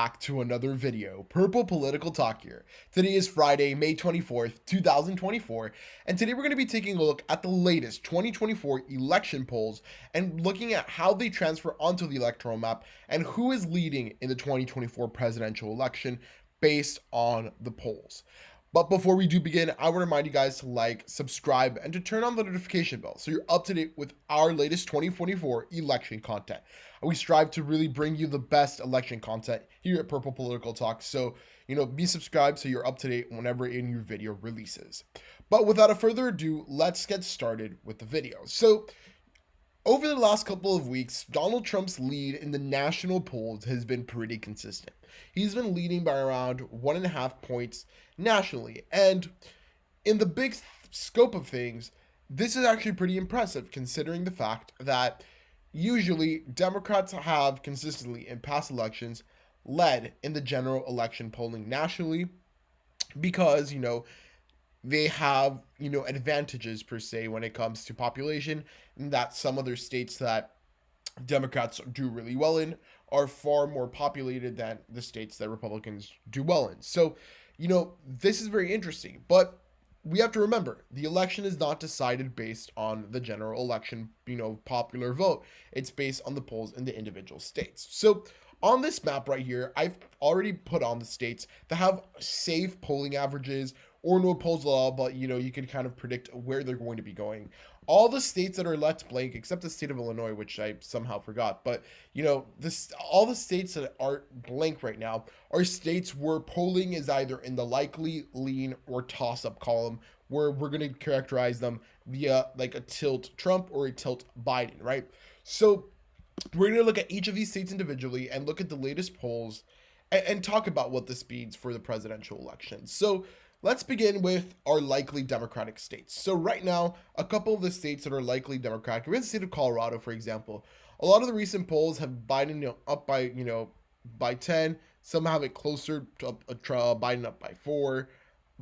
Back to another video. Purple Political Talk here. Today is Friday, May 24th, 2024, and today we're going to be taking a look at the latest 2024 election polls and looking at how they transfer onto the electoral map and who is leading in the 2024 presidential election based on the polls. But before we do begin, I want to remind you guys to like, subscribe, and to turn on the notification bell so you're up to date with our latest 2024 election content. We strive to really bring you the best election content here at Purple Political Talk. So, be subscribed so you're up to date whenever a new video releases. But without a further ado, let's get started with the video. So, over the last couple of weeks, Donald Trump's lead in the national polls has been pretty consistent. He's been leading by around 1.5 points nationally. And in the big scope of things, this is actually pretty impressive considering the fact that usually Democrats have consistently in past elections led in the general election polling nationally because, they have, advantages per se when it comes to population, and that some other states that Democrats do really well in are far more populated than the states that Republicans do well in. So, this is very interesting, but we have to remember the election is not decided based on the general election, popular vote. It's based on the polls in the individual states. So on this map right here, I've already put on the states that have safe polling averages or no polls at all, but you can kind of predict where they're going to be going. All the states that are left blank, except the state of Illinois, which I somehow forgot, but all the states that are blank right now are states where polling is either in the likely, lean, or toss-up column, where we're going to characterize them via like a tilt Trump or a tilt Biden, right? So we're going to look at each of these states individually and look at the latest polls and talk about what this means for the presidential election. So let's begin with our likely Democratic states. So right now, a couple of the states that are likely Democratic, we have the state of Colorado, for example. A lot of the recent polls have Biden up by 10. Some have it closer to Biden up by 4,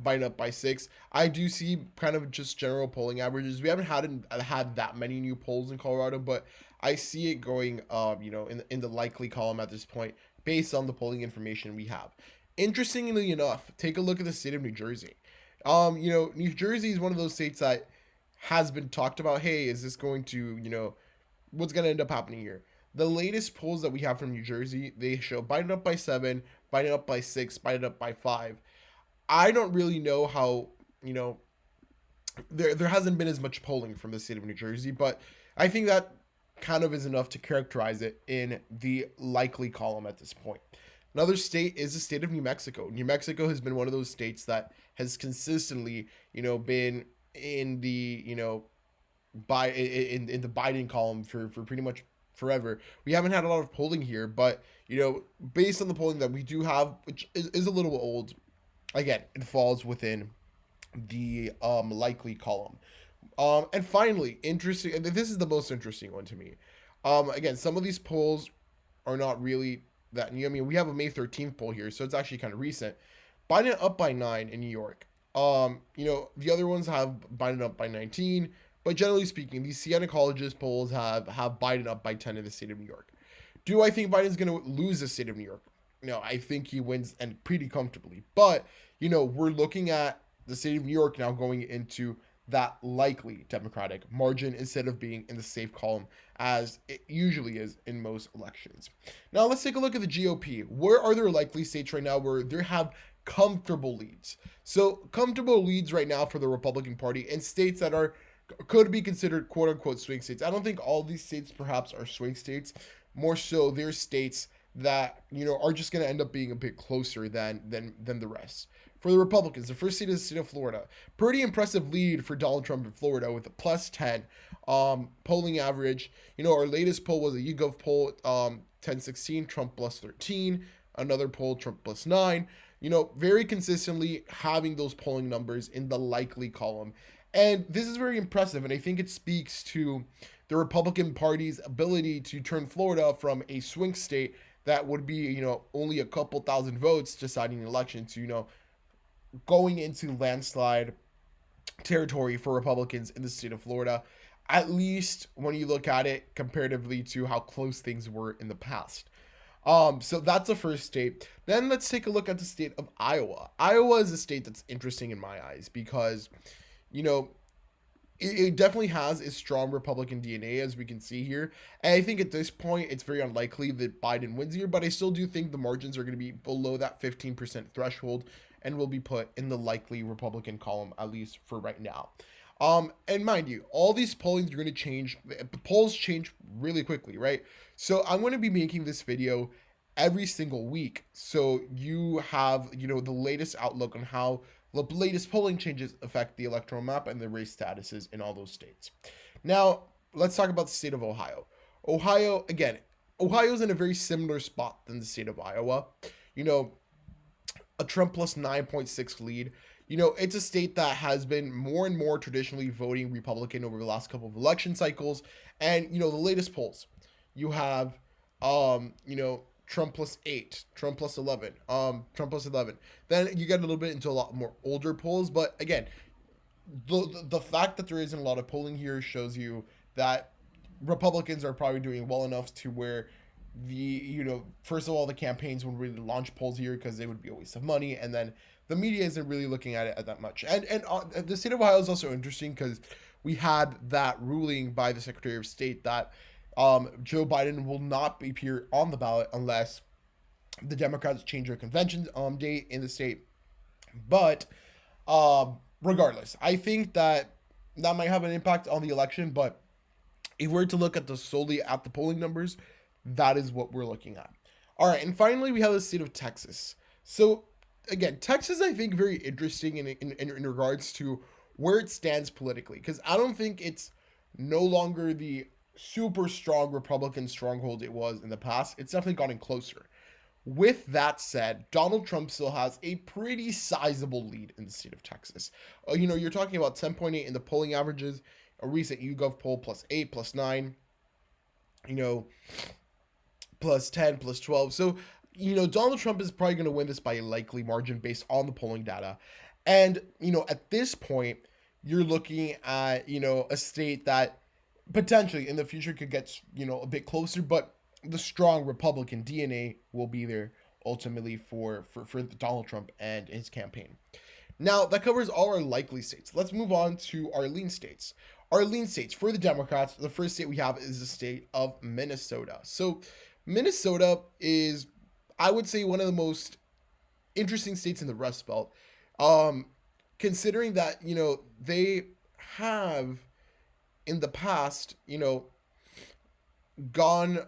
Biden up by 6. I do see kind of just general polling averages. We haven't had that many new polls in Colorado, but I see it going, in the likely column at this point based on the polling information we have. Interestingly enough, take a look at the state of New Jersey. New Jersey is one of those states that has been talked about. Hey, is this going to, what's going to end up happening here? The latest polls that we have from New Jersey, they show Biden up by 7, Biden up by 6, Biden up by 5. I don't really know how, there hasn't been as much polling from the state of New Jersey, but I think that kind of is enough to characterize it in the likely column at this point. Another state is the state of New Mexico. New Mexico has been one of those states that has consistently, been in the, in the Biden column for pretty much forever. We haven't had a lot of polling here, but, based on the polling that we do have, which is a little old, again, it falls within the likely column. And finally, interesting, and this is the most interesting one to me. Again, some of these polls are not really that new. I mean, we have a May 13th poll here, so it's actually kind of recent. Biden up by 9 in New York. The other ones have Biden up by 19, but generally speaking, these Siena Colleges polls have Biden up by 10 in the state of New York. Do I think Biden's going to lose the state of New York? No, I think he wins and pretty comfortably. But, we're looking at the state of New York now going into that likely Democratic margin instead of being in the safe column as it usually is in most elections. Now let's take a look at the GOP. Where are there likely states right now where they have comfortable leads? So comfortable leads right now for the Republican Party in states that could be considered quote unquote swing states. I don't think all these states perhaps are swing states. More so they're states that are just going to end up being a bit closer than the rest. For the Republicans, the first state is the state of Florida. Pretty impressive lead for Donald Trump in Florida with a plus 10 polling average. Our latest poll was a YouGov poll, 10-16, Trump plus 13. Another poll, Trump plus 9. Very consistently having those polling numbers in the likely column. And this is very impressive, and I think it speaks to the Republican Party's ability to turn Florida from a swing state that would be, only a couple thousand votes deciding an election to, going into landslide territory for Republicans in the state of Florida, at least when you look at it comparatively to how close things were in the past. So that's the first state. Then let's take a look at the state of Iowa. Iowa is a state that's interesting in my eyes because, you know, it definitely has a strong Republican DNA, as we can see here. And I think at this point, it's very unlikely that Biden wins here, but I still do think the margins are going to be below that 15% threshold and will be put in the likely Republican column, at least for right now. And mind you, all these pollings are going to change. The polls change really quickly, right? So I'm going to be making this video every single week. So you have, the latest outlook on how the latest polling changes affect the electoral map and the race statuses in all those states. Now, let's talk about the state of Ohio. Ohio, again, Ohio's in a very similar spot than the state of Iowa. You know, a Trump plus 9.6 lead. It's a state that has been more and more traditionally voting Republican over the last couple of election cycles. And, the latest polls, you have, Trump plus 8, Trump plus 11, Trump plus 11. Then you get a little bit into a lot more older polls. But again, the fact that there isn't a lot of polling here shows you that Republicans are probably doing well enough to where first of all, the campaigns would really launch polls here because they would be a waste of money, and then the media isn't really looking at it at that much. And the state of Ohio is also interesting because we had that ruling by the Secretary of State that Joe Biden will not appear on the ballot unless the Democrats change their convention date in the state. But regardless, I think that might have an impact on the election. But if we're to look at solely at the polling numbers, that is what we're looking at. All right, and finally, we have the state of Texas. So again, Texas, I think, very interesting in regards to where it stands politically, because I don't think it's no longer the super strong Republican stronghold it was in the past. It's definitely gotten closer. With that said, Donald Trump still has a pretty sizable lead in the state of Texas. You're talking about 10.8 in the polling averages, a recent YouGov poll plus 8, plus 9, plus 10, plus 12. So, Donald Trump is probably going to win this by a likely margin based on the polling data. And, at this point, you're looking at, a state that potentially in the future could get, a bit closer, but the strong Republican DNA will be there ultimately for Donald Trump and his campaign. Now, that covers all our likely states. Let's move on to our lean states. Our lean states for the Democrats, the first state we have is the state of Minnesota. So Minnesota is, I would say, one of the most interesting states in the Rust Belt, considering that, they have in the past, gone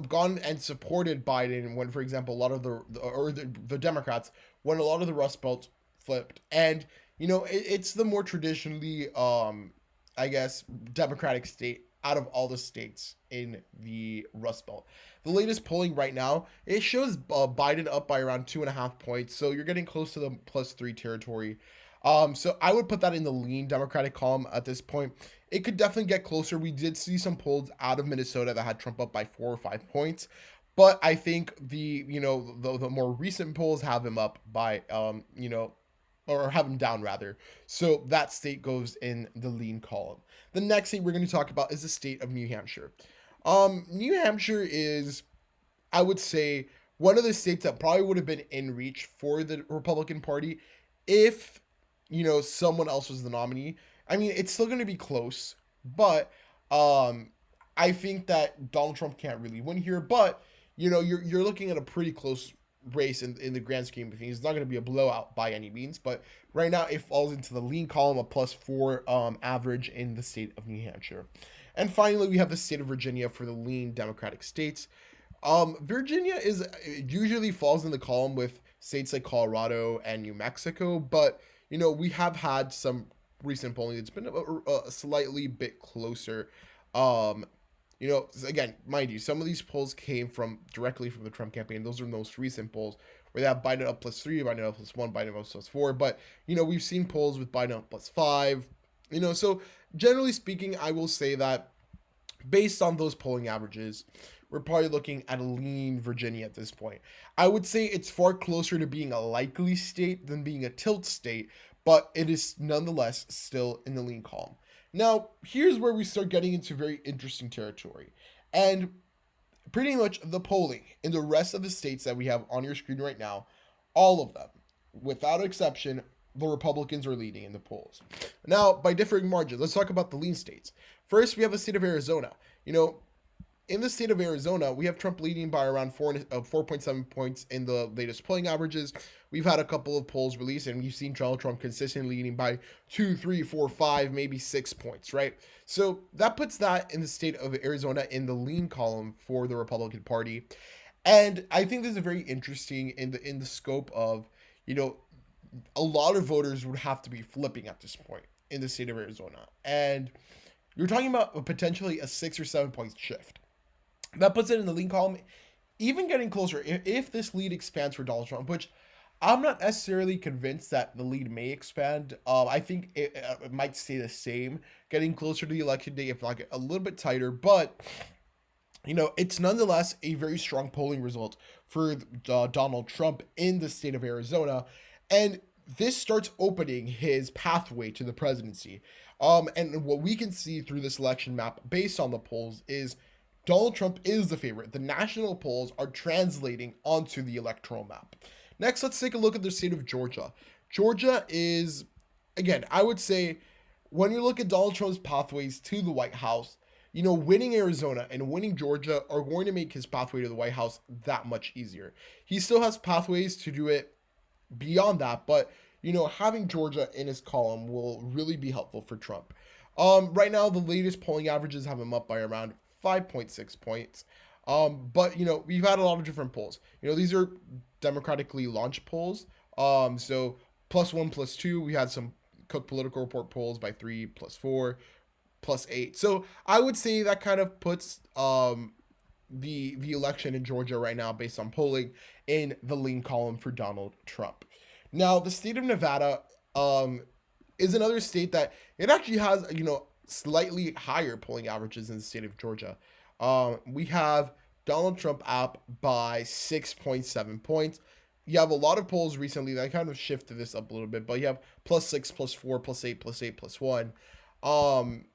gone and supported Biden when, for example, a lot of the Democrats, when a lot of the Rust Belt flipped. And it's the more traditionally I guess Democratic state out of all the states in the Rust Belt. The latest polling right now, it shows Biden up by around 2.5 points, so you're getting close to the +3 territory. So I would put that in the lean Democratic column at this point. It could definitely get closer. We did see some polls out of Minnesota that had Trump up by 4 or 5 points, but I think the more recent polls have him up by or have him down rather. So that state goes in the lean column. The next state we're going to talk about is the state of New Hampshire. New Hampshire is, I would say, one of the states that probably would have been in reach for the Republican Party if, someone else was the nominee. I mean, it's still going to be close, but I think that Donald Trump can't really win here. But, you're looking at a pretty close race in the grand scheme of things. It's not going to be a blowout by any means, but right now it falls into the lean column, a +4 average in the state of New Hampshire. And finally, we have the state of Virginia for the lean Democratic states. Virginia usually falls in the column with states like Colorado and New Mexico, but we have had some recent polling that's been a slightly bit closer. Again, mind you, some of these polls came directly from the Trump campaign. Those are the most recent polls where they have Biden up +3, Biden up +1, Biden up +4. But, we've seen polls with Biden up +5. So generally speaking, I will say that based on those polling averages, we're probably looking at a lean Virginia at this point. I would say it's far closer to being a likely state than being a tilt state, but it is nonetheless still in the lean column. Now, here's where we start getting into very interesting territory. And pretty much the polling in the rest of the states that we have on your screen right now, all of them, without exception, the Republicans are leading in the polls. Now, by differing margins, let's talk about the lean states. First, we have the state of Arizona. You know, in the state of Arizona, we have Trump leading by around 4.7 points in the latest polling averages. We've had a couple of polls released, and we've seen Donald Trump consistently leading by 2, 3, 4, 5, maybe 6 points, right? So that puts that in the state of Arizona in the lean column for the Republican Party. And I think this is very interesting in the scope of, you know, a lot of voters would have to be flipping at this point in the state of Arizona. And you're talking about potentially a 6 or 7 point shift. That puts it in the lean column, even getting closer. If this lead expands for Donald Trump, which I'm not necessarily convinced that the lead may expand. I think it might stay the same, getting closer to the election day, if not a little bit tighter. But it's nonetheless a very strong polling result for Donald Trump in the state of Arizona, and this starts opening his pathway to the presidency. And what we can see through this election map, based on the polls, is Donald Trump is the favorite. The national polls are translating onto the electoral map. Next, let's take a look at the state of Georgia. Georgia is, again, I would say, when you look at Donald Trump's pathways to the White House, winning Arizona and winning Georgia are going to make his pathway to the White House that much easier. He still has pathways to do it beyond that, but, having Georgia in his column will really be helpful for Trump. Right now, the latest polling averages have him up by around 5.6 points. But we've had a lot of different polls. These are democratically launched polls. So +1, +2. We had some Cook Political Report polls by 3, +4, +8. So I would say that kind of puts the election in Georgia right now, based on polling, in the lean column for Donald Trump. Now, the state of Nevada is another state that it actually has slightly higher polling averages in the state of Georgia. We have Donald Trump up by 6.7 points. You have a lot of polls recently that kind of shifted this up a little bit, but you have +6, +4, +8, +8, +1.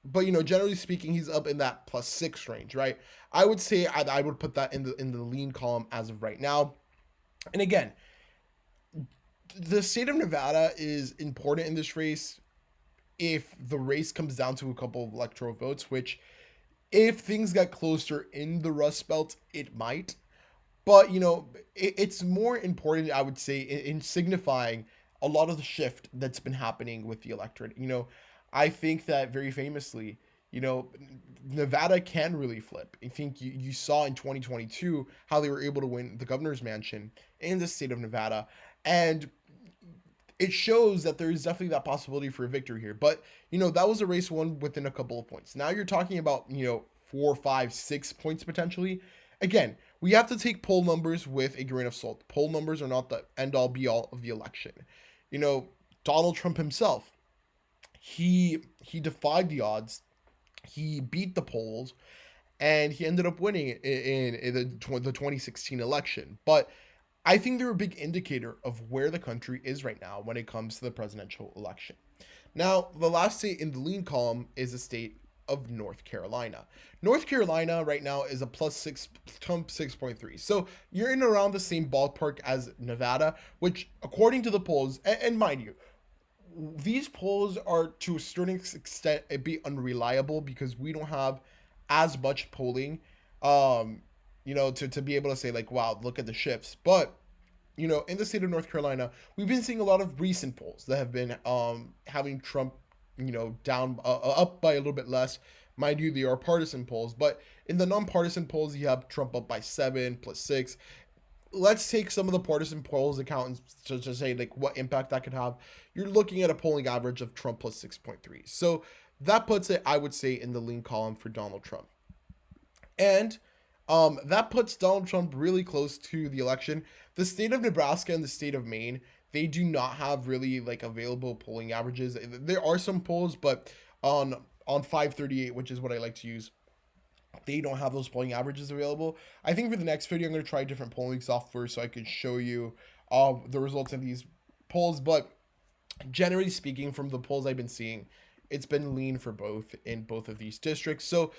But generally speaking, he's up in that +6 range, right? I would say I would put that in the lean column as of right now. And again, the state of Nevada is important in this race if the race comes down to a couple of electoral votes, which, if things get closer in the Rust Belt, it might. But, it's more important, I would say, in signifying a lot of the shift that's been happening with the electorate. I think that very famously, Nevada can really flip. I think you saw in 2022 how they were able to win the governor's mansion in the state of Nevada. And it shows that there is definitely that possibility for a victory here. But, that was a race won within a couple of points. Now you're talking about, 4, 5, 6 points potentially. Again, we have to take poll numbers with a grain of salt. Poll numbers are not the end-all be-all of the election. Donald Trump himself, he defied the odds. He beat the polls, and he ended up winning in the 2016 election. But I think they're a big indicator of where the country is right now when it comes to the presidential election. Now, the last state in the lean column is the state of North Carolina. North Carolina right now is a +6, Trump 6.3. So you're in around the same ballpark as Nevada, which, according to the polls, and mind you, these polls are to a certain extent a bit unreliable because we don't have as much polling, to be able to say, like, wow, look at the shifts. But in the state of North Carolina, we've been seeing a lot of recent polls that have been having Trump, down up by a little bit less. Mind you, they are partisan polls, but in the non-partisan polls, you have Trump up by 7, +6. Let's take some of the partisan polls accountants to say, like, what impact that could have. You're looking at a polling average of Trump +6.3. So that puts it, I would say, in the lean column for Donald Trump. And that puts Donald Trump really close to the election. The state of Nebraska and the state of Maine, they do not have really available polling averages. There are some polls, but on FiveThirtyEight, which is what I like to use, they don't have those polling averages available. I think for the next video, I'm going to try different polling software so I can show you the results of these polls. But generally speaking, from the polls I've been seeing, it's been lean for both in both of these districts. So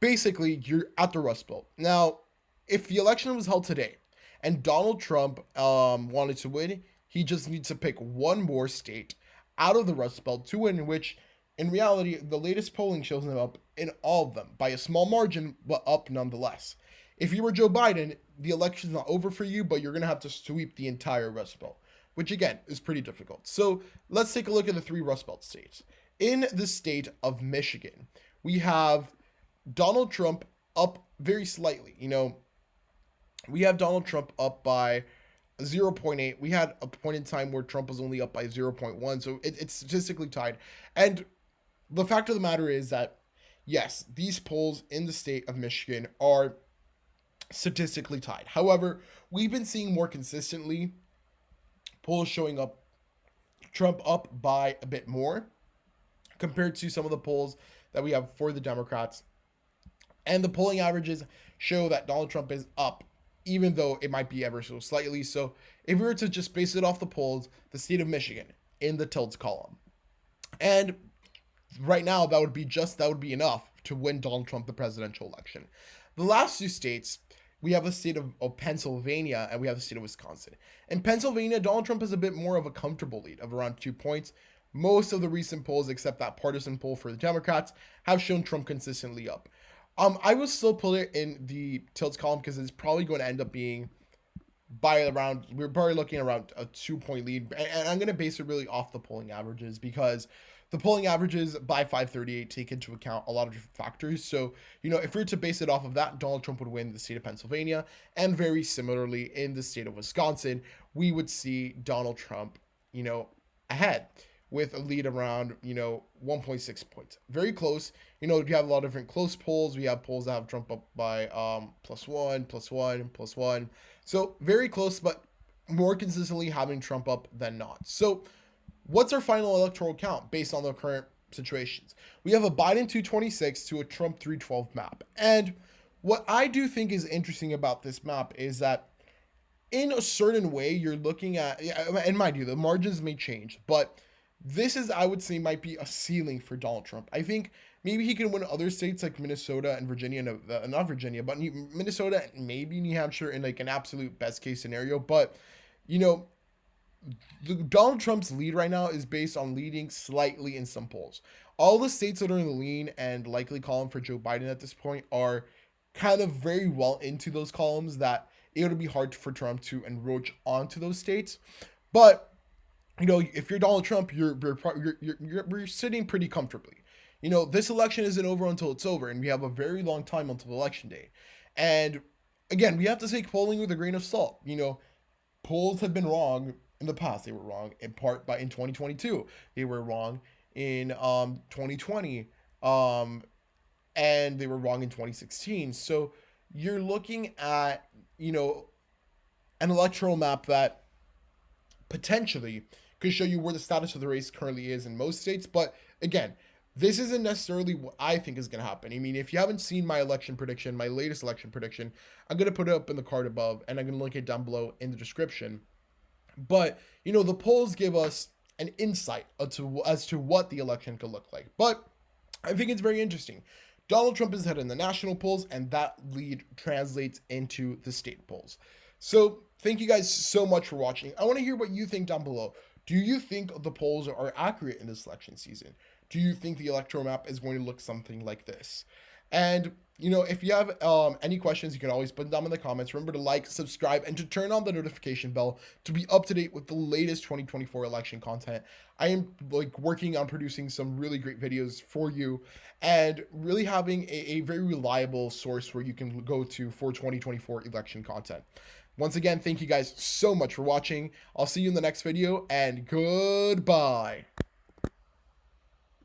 basically you're at the Rust Belt. Now, if the election was held today and Donald Trump wanted to win, he just needs to pick one more state out of the Rust Belt to win, which in reality, the latest polling shows him up in all of them by a small margin, but up nonetheless. If you were Joe Biden, the election's not over for you, but you're going to have to sweep the entire Rust Belt, which again is pretty difficult. So let's take a look at the three Rust Belt states. In the state of Michigan, we have Donald Trump up very slightly. We have Donald Trump up by 0.8. We had a point in time where Trump was only up by 0.1, so it's statistically tied. And the fact of the matter is that, yes, these polls in the state of Michigan are statistically tied. However, we've been seeing more consistently polls showing up Trump up by a bit more compared to some of the polls that we have for the Democrats. And the polling averages show that Donald Trump is up, even though it might be ever so slightly. So if we were to just base it off the polls, the state of Michigan in the tilts column. And right now, that would be enough to win Donald Trump the presidential election. The last two states, we have the state of Pennsylvania and we have the state of Wisconsin. In Pennsylvania, Donald Trump has a bit more of a comfortable lead of around 2 points. Most of the recent polls, except that partisan poll for the Democrats, have shown Trump consistently up. I will still put it in the tilts column because it's probably going to end up being we're probably looking around a 2-point lead. And I'm going to base it really off the polling averages because the polling averages by FiveThirtyEight take into account a lot of different factors. So, if we were to base it off of that, Donald Trump would win the state of Pennsylvania. And very similarly, in the state of Wisconsin, we would see Donald Trump, ahead with a lead around, 1.6 points. Very close. You have a lot of different close polls. We have polls that have Trump up by +1, +1, +1. So very close, but more consistently having Trump up than not. So what's our final electoral count based on the current situations? We have a Biden 226 to a Trump 312 map. And what I do think is interesting about this map is that in a certain way, you're looking at, and mind you, the margins may change, but this is, I would say, might be a ceiling for Donald Trump. I think maybe he can win other states like Minnesota and Virginia, not Virginia, but Minnesota and maybe New Hampshire in like an absolute best case scenario. But, Donald Trump's lead right now is based on leading slightly in some polls. All the states that are in the lean and likely column for Joe Biden at this point are kind of very well into those columns that it would be hard for Trump to encroach onto those states. But if you're Donald Trump, you're sitting pretty comfortably. This election isn't over until it's over, and we have a very long time until election day. And again, we have to take polling with a grain of salt. Polls have been wrong in the past. They were wrong in part in 2022. They were wrong in 2020, and they were wrong in 2016. So you're looking at an electoral map that potentially could show you where the status of the race currently is in most states. But again, this isn't necessarily what I think is going to happen. I mean, if you haven't seen my election prediction, my latest election prediction, I'm going to put it up in the card above and I'm going to link it down below in the description. But, the polls give us an insight as to what the election could look like. But I think it's very interesting. Donald Trump is ahead in the national polls, and that lead translates into the state polls. So thank you guys so much for watching. I want to hear what you think down below. Do you think the polls are accurate in this election season? Do you think the electoral map is going to look something like this? And, if you have any questions, you can always put them down in the comments. Remember to like, subscribe, and to turn on the notification bell to be up to date with the latest 2024 election content. I am working on producing some really great videos for you and really having a very reliable source where you can go to for 2024 election content. Once again, thank you guys so much for watching. I'll see you in the next video, and goodbye.